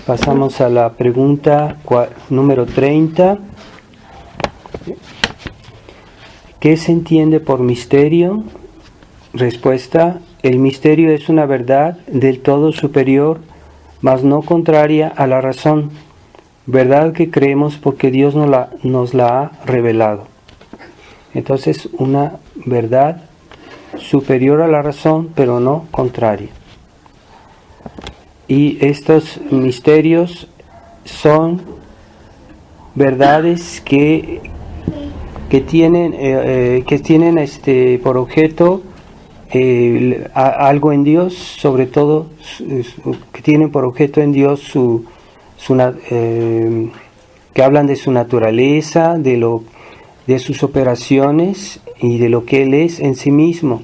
Pasamos a la pregunta número 30. ¿Qué se entiende por misterio? Respuesta: el misterio es una verdad del todo superior, mas no contraria a la razón, verdad que creemos porque Dios nos la ha revelado. Entonces, una verdad superior a la razón, pero no contraria. Y estos misterios son verdades que tienen por objeto algo en Dios, sobre todo que tienen por objeto en Dios que hablan de su naturaleza, de sus operaciones y de lo que Él es en sí mismo.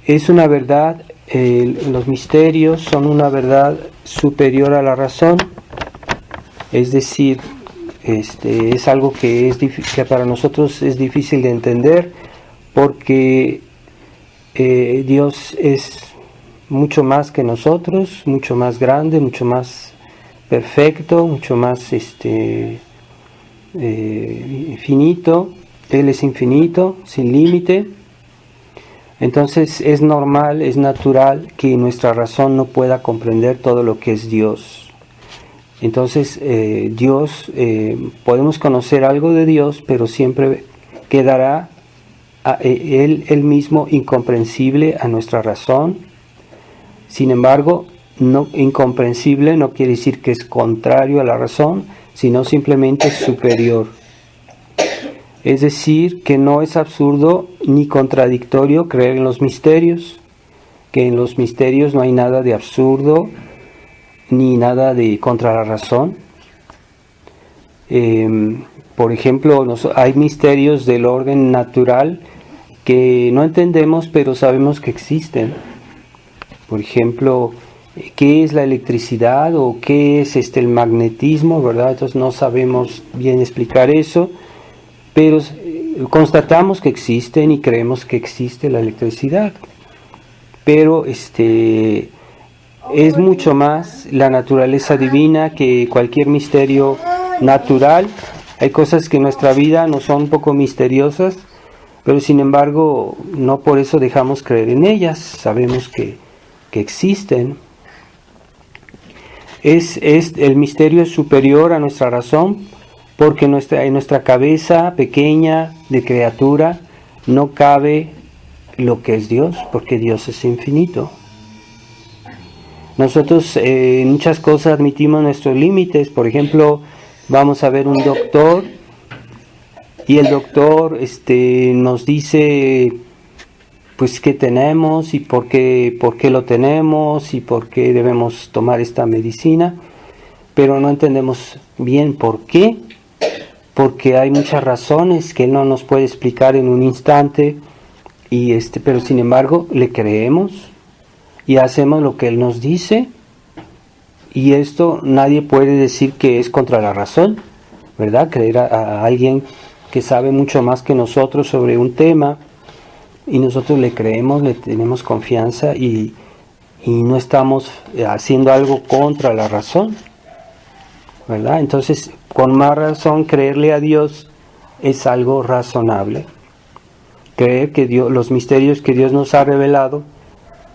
Es una verdad, los misterios son una verdad superior a la razón, es decir, es algo que para nosotros es difícil de entender, porque Dios es mucho más que nosotros, mucho más grande, mucho más perfecto, mucho más infinito. Él es infinito, sin límite. Entonces es normal, es natural que nuestra razón no pueda comprender todo lo que es Dios. Entonces Dios, podemos conocer algo de Dios, pero siempre quedará Él mismo incomprensible a nuestra razón. Sin embargo, incomprensible no quiere decir que es contrario a la razón, sino simplemente superior. Es decir, que no es absurdo ni contradictorio creer en los misterios, que en los misterios no hay nada de absurdo ni nada de contra la razón. Por ejemplo, hay misterios del orden natural que no entendemos, pero sabemos que existen. Por ejemplo, ¿qué es la electricidad o qué es el magnetismo, verdad? Entonces no sabemos bien explicar eso, pero constatamos que existen y creemos que existe la electricidad. Pero es mucho más la naturaleza divina que cualquier misterio natural. Hay cosas que en nuestra vida no son un poco misteriosas, pero sin embargo no por eso dejamos creer en ellas. Sabemos que existen. El misterio es superior a nuestra razón, porque en nuestra cabeza pequeña de criatura no cabe lo que es Dios, porque Dios es infinito. Nosotros en muchas cosas admitimos nuestros límites. Por ejemplo, vamos a ver un doctor y el doctor nos dice pues qué tenemos y por qué lo tenemos y por qué debemos tomar esta medicina, pero no entendemos bien por qué, porque hay muchas razones que él no nos puede explicar en un instante, pero sin embargo le creemos y hacemos lo que él nos dice, y esto nadie puede decir que es contra la razón, ¿verdad? Creer a alguien que sabe mucho más que nosotros sobre un tema, y nosotros le creemos, le tenemos confianza y no estamos haciendo algo contra la razón, ¿verdad? Entonces, con más razón, creerle a Dios es algo razonable. Creer que los misterios que Dios nos ha revelado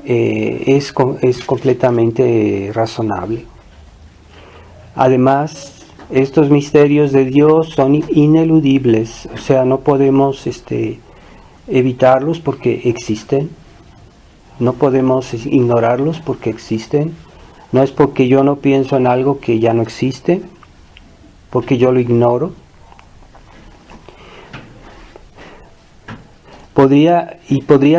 es completamente razonable. Además, estos misterios de Dios son ineludibles, o sea, no podemos evitarlos porque existen, no podemos ignorarlos porque existen. No es porque yo no pienso en algo que ya no existe, porque yo lo ignoro. Podría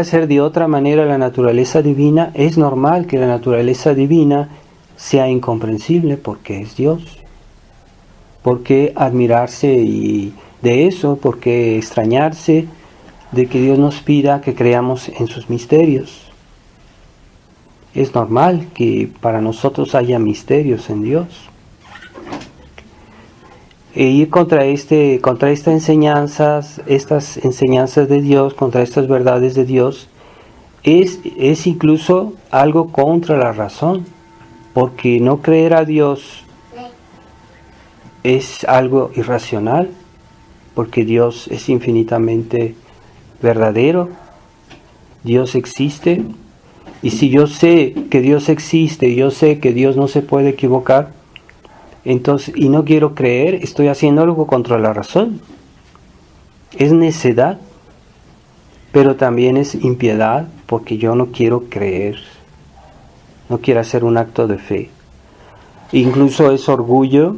ser de otra manera la naturaleza divina. Es normal que la naturaleza divina sea incomprensible porque es Dios. ¿Por qué admirarse de eso? ¿Por qué extrañarse de que Dios nos pida que creamos en sus misterios? Es normal que para nosotros haya misterios en Dios. E ir contra estas enseñanzas de Dios, contra estas verdades de Dios, es incluso algo contra la razón. porque no creer a Dios es algo irracional, porque Dios es infinitamente verdadero, Dios existe, y si yo sé que Dios existe, y yo sé que Dios no se puede equivocar, entonces, y no quiero creer, estoy haciendo algo contra la razón. Es necedad, pero también es impiedad, porque yo no quiero creer, no quiero hacer un acto de fe. Incluso es orgullo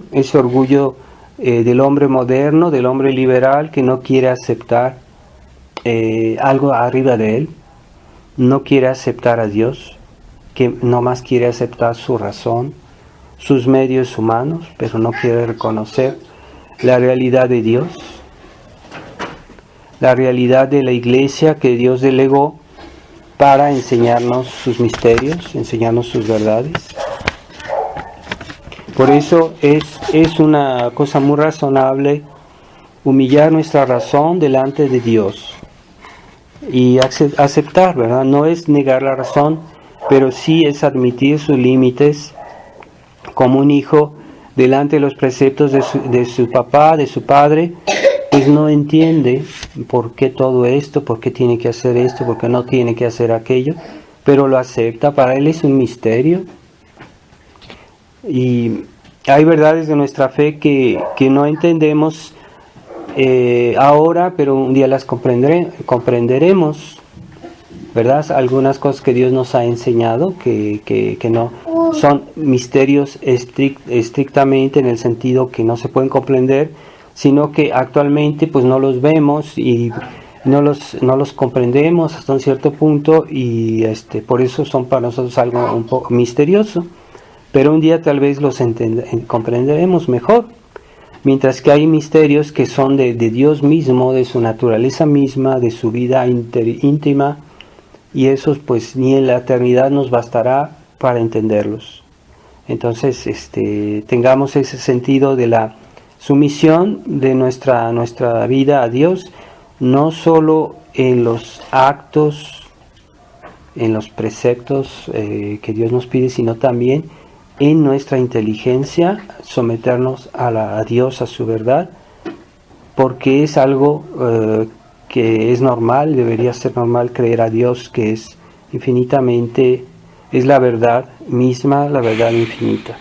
del hombre moderno, del hombre liberal, que no quiere aceptar algo arriba de él, no quiere aceptar a Dios, que nomás quiere aceptar su razón, sus medios humanos, pero no quiere reconocer la realidad de Dios, la realidad de la iglesia que Dios delegó para enseñarnos sus misterios, enseñarnos sus verdades. Por eso es una cosa muy razonable humillar nuestra razón delante de Dios y aceptar, ¿verdad? No es negar la razón, pero sí es admitir sus límites como un hijo delante de los preceptos de su papá, de su padre, pues no entiende por qué todo esto, por qué tiene que hacer esto, por qué no tiene que hacer aquello, pero lo acepta. Para él es un misterio. Y hay verdades de nuestra fe que no entendemos ahora, pero un día las comprenderemos, ¿verdad? Algunas cosas que Dios nos ha enseñado que no son misterios estrictamente en el sentido que no se pueden comprender, sino que actualmente pues no los vemos y no los comprendemos hasta un cierto punto, y por eso son para nosotros algo un poco misterioso, pero un día tal vez los comprenderemos mejor. Mientras que hay misterios que son de Dios mismo, de su naturaleza misma, de su vida íntima, y esos pues ni en la eternidad nos bastará para entenderlos. Entonces tengamos ese sentido de la sumisión de nuestra vida a Dios, no solo en los actos, en los preceptos que Dios nos pide, sino también en nuestra inteligencia, someternos a Dios, a su verdad, porque es algo que es normal, debería ser normal creer a Dios, que es infinitamente, es la verdad misma, la verdad infinita.